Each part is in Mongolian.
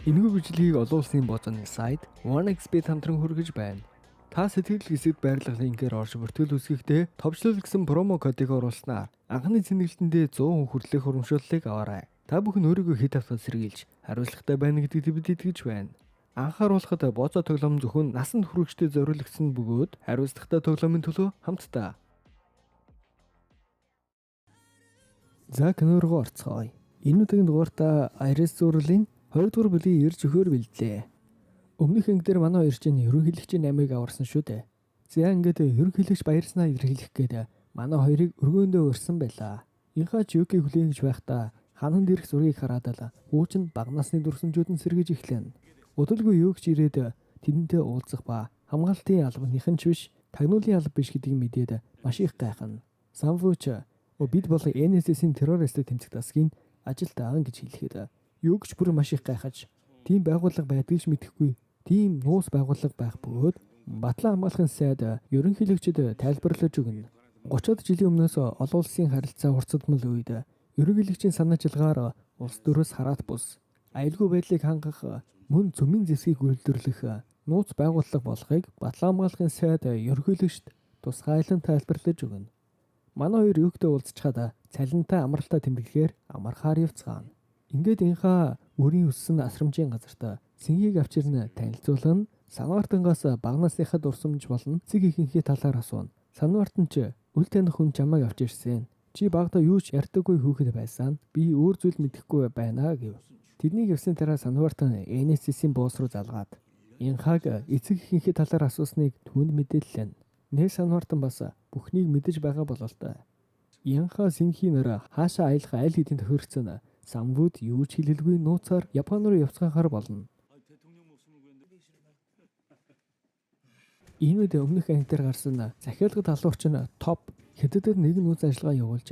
Энэхүү бичлэгийг олон улсын бозооны сайт OneXP хамтран хүргэж байна. Та сэтгэл хэсэгт байрлах линкээр орж бүртгэл үсгэхдээ товчлол гэсэн промо кодыг оруулснаар анхны цэнэглэлтэндээ 100% хүртэлх урамшууллыг аваарай. Та бүхэн өөрийгөө хэд авсаа сэргийлж хариуцлагатай байна гэдэгт бид итгэж байна. Анхааруулахад бозоо тоглоом зөвхөн насанд хүрэгчдэд зориулагдсан бөгөөд хариуцлагатай тоглоомын төлөө хамтдаа. За кино руу орцгоё. Энэ удаагийн дугаартаа Iris зурлийн 2 дугаар бүлийг ирж өгөхөөр бэлдлээ. Өмнөх анги дээр манай хоёр чинь ерөнхийлөгчийн намыг аварсан шүү дээ. За ингээд ерөнхийлөгч баярснаа эрхлэх гээд манай хоёрыг өргөөндөө урьсан байлаа. Инхаа ч юки хүлээн гэж байхдаа хананд ирэх зургийг хараад л хуучин бага насны дурсамжууд нь сэргэж эхлэв. Удалгүй юугч ирээд тэдэнтэй уулзах ба хамгаалтын албаныхан ч биш, тагнуулын алба биш гэдгийг мэдээд маш их гайхна. Самвуч бид бол NSS-ийн террористыг тэмцэх засгийн ажилтаа гэж хэлэхэд юугч бүр маш их гайхаж тийм байгууллага байдгийг ч мэдэхгүй, тийм нуус байгууллага байх бөгөөд Батлан хамгаалахын сайд ерөнхийлөгчд тайлбарлаж өгнө. 30-аад жилийн өмнөөс олон улсын харилцаа хурцдмал үед ерөнхийлөгчийн санаачлалгаар улс төрөөс хараат бус аюулгүй байдлыг хангах мөн цөмийн зэвсгийг үйлдвэрлэх нууц байгууллага болохыг Батлан хамгаалахын сайд ерөнхийлөгчд тусгайлан тайлбарлаж өгнө. Манай хоёр юугтэй уулзчихад цалинтай амралтаа тэмдэглэхээр амархаар явцгаана. Ингээд инхаа өрийн өссөн асрамжийн газарт сэнгийг авчирна танилцуулна. Санвартангаас багнасныхаа дурсамж болон цэг ихэнхий талаар асууна. Санвартан ч үл таних хүн чамайг авч ирсэн. Чи багада юу ч ярьдаггүй хүүхэд байсан. Би өөр зүйл мэдэхгүй байна гэв. Тэднийг явсан дараа Санвартан NSS-ийн босс руу залгаад инхааг эцэг ихэнхий талаар асуусныг түүнд мэдээллээ. Нэ Санвартан бас бүхнийг мэдэж байгаа бололтой. Инхаа сэнхийнээр хаашаа аялах аль хэдийн тохирцсон Самвуд юу ч хэлэлгүй нууцаар Япон руу явцгаахаар болно. Энэ үед өмнөх анги дээр гарсан захиалгад алуурч нь топ хэдэдэд нэгэн үйл ажиллагаа явуулж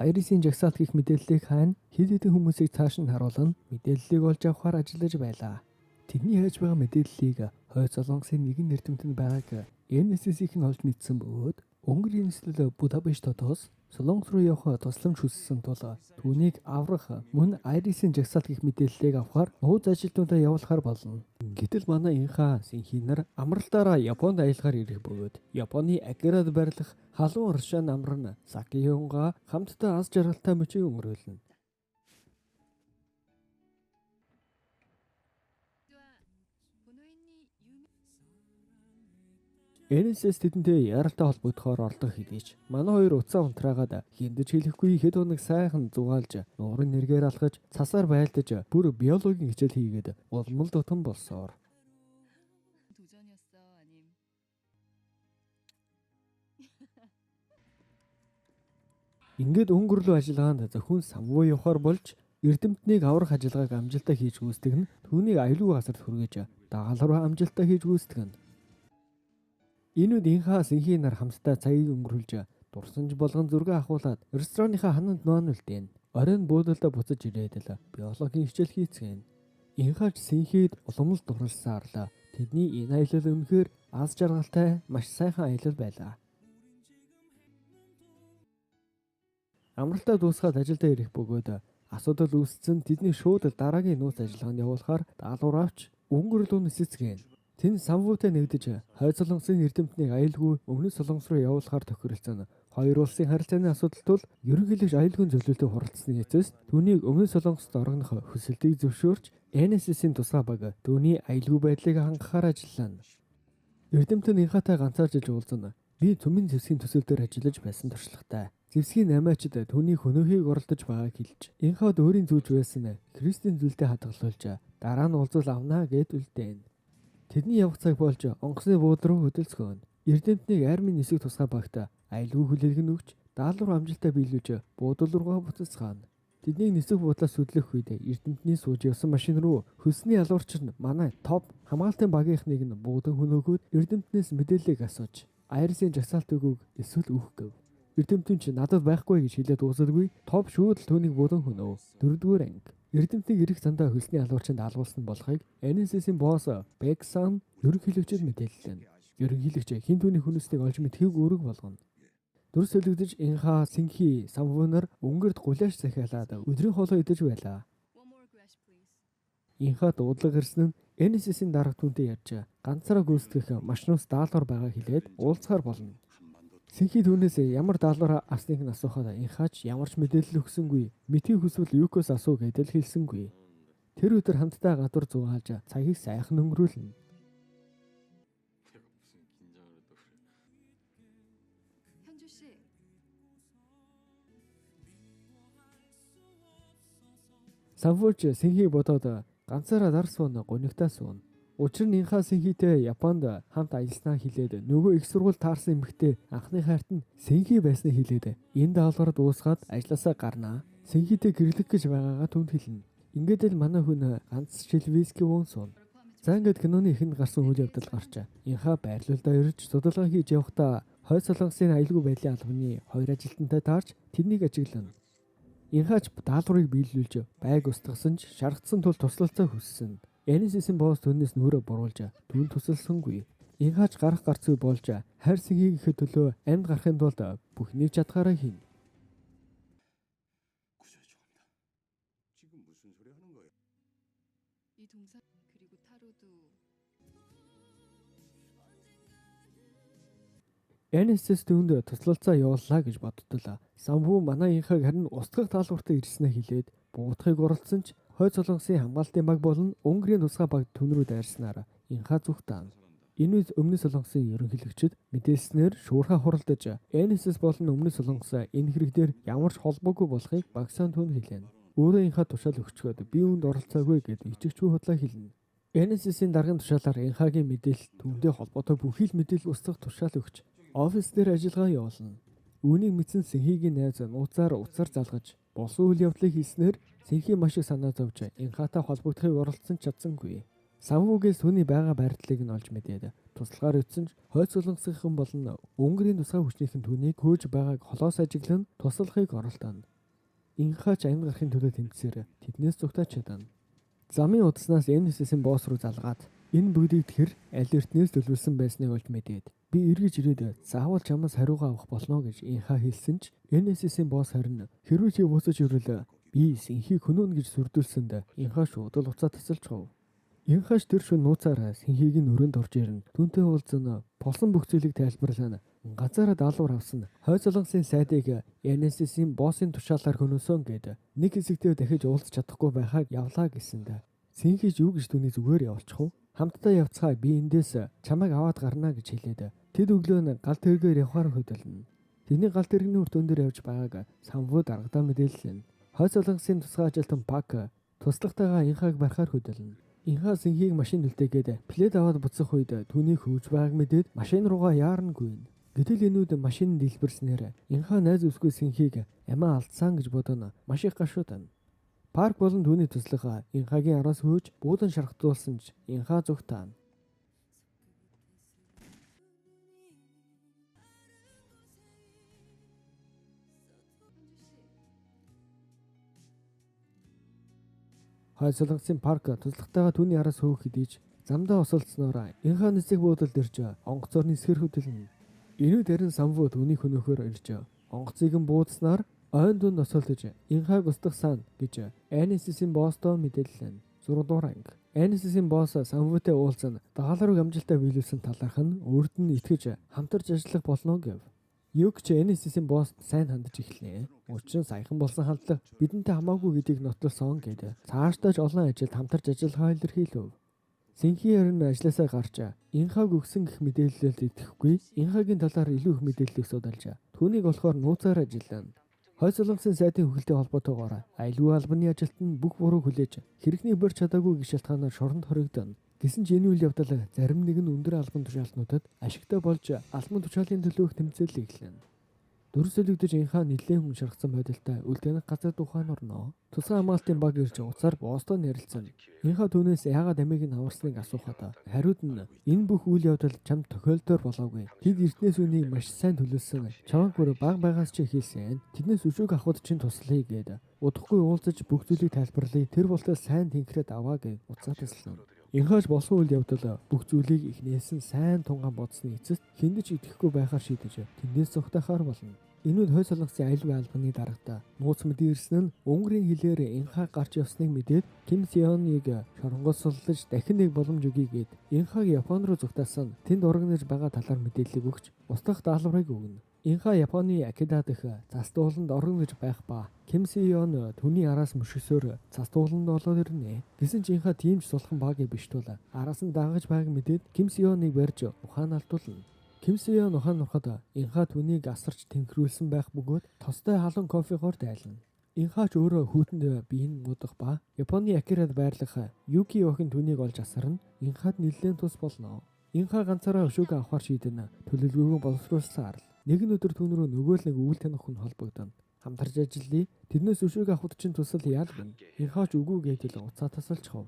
Iris-ийн жагсаалт гэх мэдээллийг хайн хэд хэдэн хүмүүсийг цааш нь харуулна мэдээллийг олж авахар ажиллаж байлаа. Тэдний хайж байгаа мэдээллийг хойд солонгосын нэгэн эрдэмтэнд байгааг NSS-ийг нь олж мэдсэн бөгөөд Өнгөрийн нийслэл Будапештоос Солонгос руу явах тусламж хүссэн тул түүнийг аврах мөн Iris-ийн жагсаалт гэх мэдээллийг авахар нууц ажилтнуудаа явуулахар болно. Гэтэл манай инхаа синхийнэр амралтаараа Японд аялахаар ирэх бөгөөд Японы Акирад байрлах халуун Рашан амран Сакиёнга хамтдаа аз жаргалтай мөчийг өнгөрүүлнэ. NSS тэдэнтэй яралтай холбогдохоор ордог хэдийч манай хоёр уцаа унтраагаад хиндэж хэлэхгүй хэд хоног сайхан зугаалж нуурын нэргээр алхаж цасаар байлдаж бүр биологийн хичээл хийгээд улмал дутан болсоор. Ингээд өнгөрлөө ажиллагаанд зөвхөн самвуу явахаар болж эрдэмтнийг аврах ажиллагааг амжилттай хийж гүйцэтгэх нь түүнийг аюулгүй газарт хүргэж дагаал руу амжилттай хийж гүйцэтгэх нь. Энэ үед инхаа сэнхийнээр хамтдаа цагийг өнгөрүүлж дурсамж болгон зураг ахуулаад ресторанынхаа хананд ноон үлдээн. Оройн буудалдаа буцаж ирээд л биологийн хичээл хийцгээв. Инхаач сэнхийд уламжлалт дурлалсаар л тэдний энэ аялал үнэхээр аз жаргалтай маш сайхан аялал байлаа. Амралтаа дуусгаад ажилдаа ирэх бөгөөд асуудал үүссэн тэдний шууд дараагийн нууц ажиллагаанд явуулахаар даалгавар авч өнгөрлөө нисэцгээв. Тэн самвуутай нэгдэж хойд солонгосын эрдэмтнийг аюулгүй өмнөд солонгос руу явуулахаар тохиролцсон. Хоёр улсын харилцааны асуудал тул ерөнхийлөгч аюулгүй зөвлөлтөд хуралдсны эцэст түүнийг өмнөд солонгост оргох хүсэлтийг зөвшөөрч NSS-ийн тусгай баг түүний аюулгүй байдлыг хангахаар ажиллана. Эрдэмтэн инхаатай ганцаарч уулзна. Би цөмийн зэвсгийн төсөв дээр ажиллаж байсан туршлагатай. Зэвсгийн намаачд түүний хөнөөхийг оролдож байгааг хэлж инхаад өөрийн зүүж байсан Кристийн зүйлтэй хадгалуулж дараа нь уулзал авнаа гэд үлдээн. Тэдний явах цаг болж онгоцны бууд руу хөдөлцгөөн. Эрдэмтнийг армийн нисэх тусгай багт аюулгүй хүлээлгэн өгч даалгавар амжилттай биелүүлж буудал руугаа буцацгаана. Тэднийг нисэх буудлаас хөдлөх үед эрдэмтний сууж явсан машин руу хөлсний алуурч нь манай топ хамгаалтын багийнхныг нь буудан хөнөөгөөд эрдэмтнээс мэдээллийг асууж Iris-ийн жагсаалт өгөөг эсвэл өөх гэв. Эрдэмтэн ч надад байхгүй гэж хэлээд дуусалгүй топ шууд л түүнийг буудан хөнөө. 4-р анги. Эрдэмтнийг ирэх зандаа хөлсний алуурчанд алгуулсан болохыг NSS-ийн босс Бексан ерөнхийлөгчөд мэдээллээ. Ерөнхийлөгч хэн түүний хүнснийг олж мэдхийг үүрэг болгоно. Дүр солигдож инхаа сэнхи самвунаар өнгөрт гуляаш захиалаад өдрийн хоолоо идэж байлаа. Инха дуудлага ирсэн нь NSS-ийн дарга түүнтэй ярьж ганцаараа гүйцэтгэх маш нууц даалгавар байгаа хэлээд уулзахаар болно. Сэнхий түүнээс ямар даалгавар авсныг нь асуухад инхаач ямар ч мэдээлэл өгсөнгүй. Мэтийн хүсвэл юукос асуу гэдэл хэлсэнгүй. Тэр өдөр хамтдаа гадуур зугаалж цагийг сайхан өнгөрүүлнэ. 현주 씨, Санфуч сэнхийг бодоод ганцаараа дар суун гунигтаа суун. Учир нь инхаа сэнхийтэй Японд хамт ажилласнаа хэлээд нөгөө их сургууль таарсан эмэгтэй анхны хайрт нь сэнхий байснаа хэлээд энэ даалгавар дуусгаад ажилласаа гарнаа. Сэнхийтэй гэрлэх гэж байгаагаа түнд хэлнэ. Ингээд л манай хүн ганц шил виски уун суун. За ингээд киноны ихэнд гарсан үйл явдал гарч инхаа байрлуулдаа ирж судалгаа хийж явахдаа хойд солонгосын аюулгүй байдлын албаны 2 ажилтнтай таарч тэднийг ажиглана. Инхаач даалгаврыг биелүүлж байг устгасан ч шаргацсан тул туслалцаа хүссэн. NSS-ийн босс түүнээс нүрэ буруулж түүнд тусалсангүй. Инхаач гарах гарцгүй болж хайр сэнхийг ихэд төлөө амьд гарахын тулд бүхнийг чадхаараа хийнэ. 지금 무슨 소리 하는 거예요? 이 동산 그리고 타로도 NSS түүнд туслалцаа явууллаа гэж боддолоо. Самбуу манай инхаг харин устгах даалгавартай ирснэ хэлээд буутахыг оролцсон ч хойд солонгосын хамгаалтын баг болон Унгарын тусгай баг түн рүү дайрснаар инхаа зүгтаана. Энэ үед өмнөд солонгосын ерөнхийлөгчид мэдээлснээр шуурхаа хуралдаж NSS болон өмнөд солонгос энэ хэрэг дээр ямар ч холбоогүй болохыг багсаан түнд хэлээн. Өөрөө инхаа тушаал өгчгөөд би үүнд оролцоогүй гэдэг ичигчгүй худлаа хэлнэ. NSS-ийн даргын тушаалаар инхаагийн мэдээлэл түүнтэй холбоотой бүхий л мэдээлэл устгах тушаал өгч офис дээр ажиллагаа явуулна. Үүнийг мэдсэн сэнхигийн найз нууцаар уцаар залгаж болсон үйл явдлыг хийснээр сэнхий маш их санаа зовж инхаатай холбогдохыг оролцсон чадсангүй. Самвуугээс түүний байгаа байртлыг нь олж мэдээд тусалгаар өгсөн ч хойд солонгосын болон Унгарын тусгай хүчнийхэн түүнийг хөөж байгааг холоос ажиглан туслахыг оролдоно. Инхаач амьд гарахын төлөө тэмцсээр тэднээс зугтаач чадана. Замын удснаас NSS-ийн босс руу залгаад энэ бүгдийг тэр аль эртнээс төлөвлөсөн байсныг олж мэдээд би эргэж ирээд заавал чамаас хариугаа авах болно гэж инхаа хэлсэн ч NSS-ийн босс харин хэрвээ чи буцаж ирвэл би сэнхийг хөнөөнө гэж сүрдүүлсэнд инхаа шууд л уцаа тасалчихв. Инхааш тэр шөнө нууцаараа сэнхийг нь өрөөнд орж ирнэ. Түүнтэй уулзсан болсон бүх зүйлийг тайлбарлана. Ганцаараа даалгавар авсан хойд солонгосын сайдыг NSS-ийн боссын тушаалаар хөнөөсөн гэд нэг хэсэгтээ дахиж уулзах чадахгүй байхаг явлаа гэсэнд сэнхийч юу гэж түүний зүгээр явуулчих вэ? Хамтдаа явцгаа би эндээс чамайг аваад гарнаа гэж хэлээд тэд өглөө нь гал тэргээр явахаар хөдөлнө. Тэний гал тэрэгний үр дүн дээр явж байгааг Самвуу даргадаа мэдээллээ. Хойд солонгосын тусгай ажилтан Пак туслахтайгаа инхааг барихаар хөдөлнө. Инхаа сэнхийг машин үлдээгээд плед аваад буцах үед түүнийг хөөж байгааг мэдээд машин руугаа яарнгүй. Гэтэл энэ үед машин дэлбэрснээр инхаа найз үсгүй сэнхийг амиа алдсан гэж бодоно маш их гашуудана. Парк болон түүний туслах инхаагийн араас хөөж буудан шархтуулсан ч инхаа зүгтаана. Хойд солонгосын парк туслахтайгаа түүний араас хөөх хэдийж замдаа осолцсноор инхаа нэсэг буудалд ирж онгоцоор нисгэр хөдөлнө. Энэ дэрэн Самвуу түүний хөнөөхөөр ирж онгоцыг нь буудснаар ойн дунд осолдож инхааг устгасан гэж NSS-ийн боссдоо мэдээллээ. 6 дугаар анги. NSS-ийн босс Самвуутай уулзсан даалгаврыг амжилттай биелүүлсэн талаарх нь өөрт нь итгэж хамтарч ажиллах болно гэв. Юг ч NSS-ийн босс сайн хандж эхлэв. Учир нь саяхан болсон хандлага бидэнтэй хамаагүй гэдгийг нотолсон гэдэг. Цаашдаа ч олон ажилд хамтарч ажиллахаа илэрхийлв. Сэнхий харин ажилласаа гарч инхааг өгсөн гэх мэдээлэлд итгэхгүй, инхаагийн талаар илүү их мэдээлэл судалж түүнийг болохоор нууцаар ажиллана. Хойд солонгосын сайдын хөлтэй холбоотойгоор аюулгүй албаны ажилтан бүх буруу хүлээж хэрэгний барьж чадаагүй гэж шалтгаанаар шоронд хоригдоно. Гэсэн ч энэ үйл явдал зарим нэгэн өндөр албан тушаалтнуудад ашигтай болж албан тушаалын төлөөх тэмцээл эхэлнэ. Дөрвөлөгдөж инхаа нэлээд хүн шаргацсан байдалтай үлдээх газар тухайн орноо. Тусгай хамгаалтын баг ирж уцаар боостой ярилцсан. Инхаа түүнээс яагаад амийг нь аварсныг асуухад хариуд нь энэ бүх үйл явдал чамд тохиолдоор болоогүй. Тэд эртнээс үнийг маш сайн төлөвлөсөн. Чамайг бүр баг байгаас ч хийсэн. Тэднээс өшөөг авахд чинь туслая гэд. Удахгүй уулзаж бүх зүйлийг тайлбарлая. Тэр болтол сайн тэнхрээд аваа гэж уцаа таслана. Инхааж болсон үйл явдал бүх зүйлийг эхнээс нь сайн тунгаан бодсны эцэст хүнд ч итгэхгүй байхаар шийдэж тэндээс зогтоохоор болно. Энүүд хойд солонгосын аюулгүй албаны дарагта нууц мэдээ ирсэн нь Унгарын хилээр Инха гарч явсныг мэдээд Ким Сёоныг шоронгоолсолж дахин нэг боломж өгье гэд Инхаг Япон руу зүгтаасан тэнд урагнаж байгаа талаар мэдээлэл өгч устгах даалгаврыг өгнө. Инха Японы Акида дэх цас дууланд орогнож байх ба Ким Сёон түүний араас мөшгсөөр цас дууланд болоод ирнэ. Гэсэн ч Инха тийм ч сулхан багийн биш тул араас нь дагаж байгааг мэдээд Ким Сёоныг барьж ухаан алдуулна. Ким Сёон ухаан нухад Инха түүнийг асарч тэнхрүүлсэн байх бөгөөд тостой халуун кофегоор дайлна. Инха ч өөрөө хүүтэнд биеийн муудах ба Японы Акирад байрлах Юки охин түүнийг олж асарна. Инхад нэлээд тус болно. Инха ганцаараа өшөөгөө авахар шийдэнэ. Төлөвлөгөөгөө боловсруулсаар нэг өдөр түүн рүү нөгөө л нэг өвөл таних хүн холбогдоно. Хамтарч ажиллая. Тэднээс өшөөгөө авахд чинь тусал яалгана. Инхаач үгүй гэдэл уцаа тасалчихв.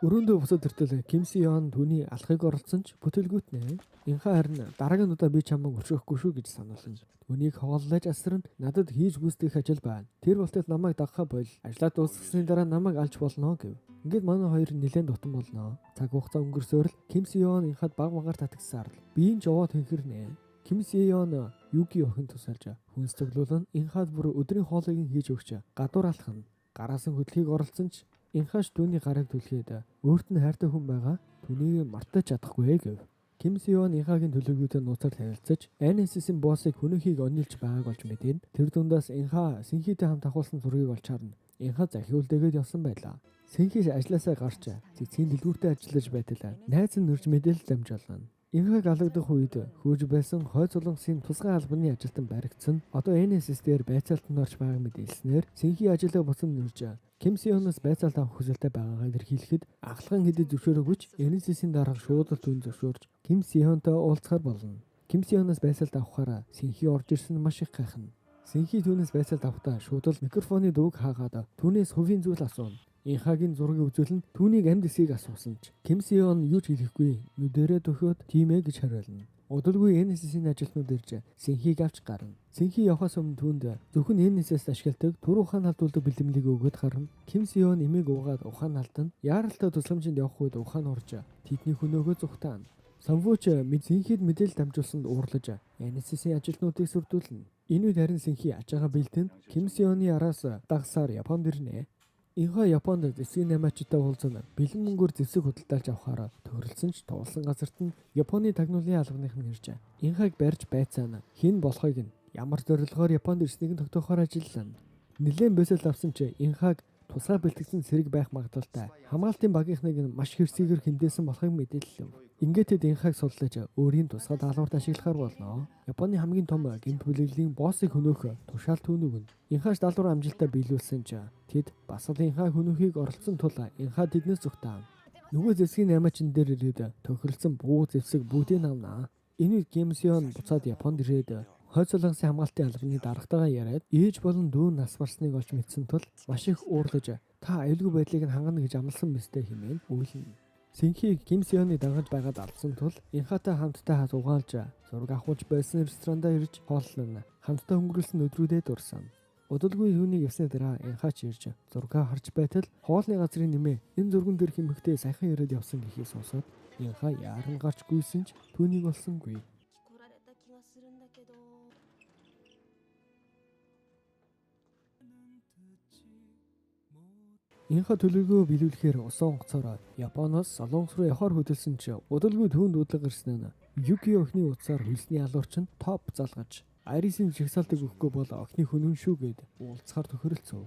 Өрөөндөө бусад өртөл Ким Сёон түүний алхахыг оролцсон ч бүтэлгүүтнэ. Инха харин дараагийн удаа би чамайг өршөөхгүй шүү гэж сануулна. Түүнийг хооллож асарна. Надад хийж гүйцэтгэх ажил байна. Тэр болтол намайг дагахаа бол ажлаа дуусгасны дараа намайг алж болно гэв. Ингээд манай хоёр нэлээд дутан болно. Цаг хугацаа өнгөрсөөр л Ким Сёон Инхад баг магаар татагсаар л биеийн ч овоо тэнхэрнэ. Ким Сёон Юки охин тусалж хүнс цуглуулна. Инхад бүр өдрийн хоолыг хийж өгч гадуур алхна. Гараас нь хөдөлгөөг оролцсон ч Инхаш түүний гарыг түлхээд өөрт нь хайртай хүн байгаа. Түүнийг мартаж чадахгүй гэв. Ким Сёон Инхагийн төлөвлөгөөтэй нууцаар танилцаж NSS-ийн боссыг хүнөөхийг онилж байгааг олж мэдэн тэр дундаас Инха Синхитэй хамт ахуулсан зургийг олж харна. Инха захиулдээгээд явсан байлаа. Синхиш ажлаасаа гарч цэцгийн дэлгүүртээ ажиллаж байтал найз нь нэрж мэдээлэл дамжуулна. Инхаг алагдах үед хөөж байсан хойд солонгосын тусгай албаны ажилтан баригдсан. Одоо NSS дээр байцаалтанд орж байгааг мэдээлснээр Синхи ажиллаа буцан нэрж Ким Сёоноос байцаалт авах хүсэлтэй байгаагаа илэрхийлэхэд ахлаган хэдэд зөвшөөрөөгүй ч NSS-ийн дарга шууд л түүн зөвшөөрж Ким Сёонтой уулзахаар болно. Ким Сёоноос байцаалт авахаар Синхи орж ирсэн маш их гайхна. Синхи түүнээс байцаалт авахдаа шууд л микрофоны дууг хаагаад түүнээс хувийн зүйл асууна. Инхагийн зургийг үзүүлэн түүнийг амьд эсийг асуусан ч Ким Сёон юу ч хэлэхгүй нүдэрээ төхөөд тийм ээ гэж хариулна. Удалгүй NSS-ийн ажилтнууд ирж Синхийг авч гарна. Синхи явахаас өмнө түүнд зөвхөн NSS ашигладаг тур ухаан алдуулдаг бэлэмлийг өгöd харна. Ким Сёон эмээг уугаад ухаан алдана. Яаралтай тусламжинд явах үед ухаан орж тэдний хөнөөгөө зүгтаана. Самвууч Синхид мэдээлэл дамжуулсанд уурлаж NSS-ийн ажилтнуудыг сүрдүүлнэ. Энэ үед харин Синхи ачаага бэлдэн Ким Сёоны араас дагсаар Японд ирнэ. Инха Японд зэвсгийн намаачтай уулзсан бэлэн мөнгөөр зэвсэг худалдаалж авахаар тохиролцсон ч туулсан газарт нь Японы тагнуулын албаных нь ирж Инхаг барьж байцаана. Хэн болохыг нь ямар зорилгоор Японд ирснийг нь тогтоохоор ажиллана. Нэлээд босол авсан ч Инхаг тусгай бэлтгэсэн сэрэг байх магадлалтай хамгаалтын багийнхныг нь маш хэрсийгээр хэмдээсэн болохыг мэдээлэв. Ингээд тэд Инхаг судлаж өөрийн тусгай даалгаварт ашиглахаар болно. Японы хамгийн том гэмт бүлэглэлийн боссыг хөнөөх тушаал түүнүгэн. Инхаш даалгавар амжилттай биелүүлсэн ч тэд бас л Инхаг хөнөөхийг оролцсон тул Инха тэднээс зүгтаав. Нөгөө зэвсгийн намаачин дээр ирээд тохиролцсон буу зэвсэг бүгдийг авнаа. Энэ үед Ким Сёон буцаад Японд ирээд хойд солонгосын хамгаалтын албаны даргатайгаа яриад ээж болон дүү нас барсныг олж мэдсэн тул маш их уурлаж та аюулгүй байдлыг нь хангана гэж амласан мэстэй хэмээн үйлнэ. Синхи Ким Сёоныг дагаж байгаад алсан тул Инхатай хамтдаа угаалж зураг авахулж байсан ресторандаа ирж хооллон хамтдаа өнгөрүүлсэн өдрүүдэд дурсан. Удалгүй түүнийг явсны дараа Инхач ирж зургаа харж байтал хоолны газрын нэмээ энэ зурган дээр хэмхтэй саяхан ирээд явсан гэхийг сонсоод Инха яаран гарч гүйсэн ч түүнийг олсонгүй. Инха төлөвлөгөө биелүүлэхээр усан онгоцоор Японоос Солонгос руу явахаар хөдөлсөн ч удалгүй түүнд удлаг ирсэн нь Юки охины утсаар хөлсний алуурч нь топ залгаж Айрисийн жигсаалтыг өгөхгүй бол охины хүнэн шүү гэд уулзахаар тохиролцов.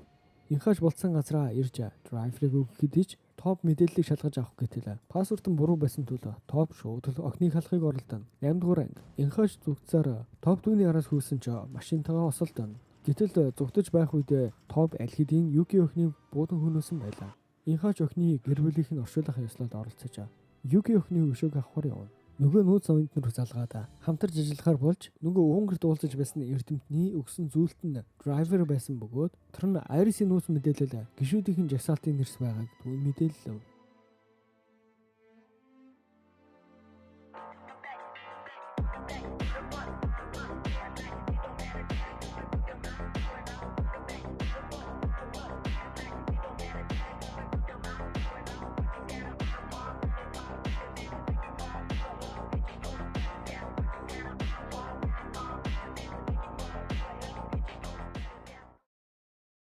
Инхаш болцсон газраа ирж драйверыг өгөх хэдий ч топ мэдээллийг шалгаж авах гэтэл пассворд нь буруу байсан тул топ шууд охиныг халахыг оролдоно. 8 дугаар анги Инхаш зүгцээр топ түүний араас хөөсөн ч машинтайгаа осолдоно. Гэтэл зүгтэж байх үед топ аль хэдийн Юки охины буудан хөнөөсөн байлаа. Инхач охины гэр бүлийнх нь оршуулах ёслоод оролцож Юки охины өшөөг авахар явна. Нөгөө нууц оюутнууд залгаад хамтарч ажиллахаар болж нөгөө Унгарт уулзаж байсан эрдэмтний өгсөн зүйлт нь драйвер байсан бөгөөд тэр нь Айрисийн нууц мэдээлэл гишүүдийн жагсаалтын нэрс байгааг түүн мэдээлэв.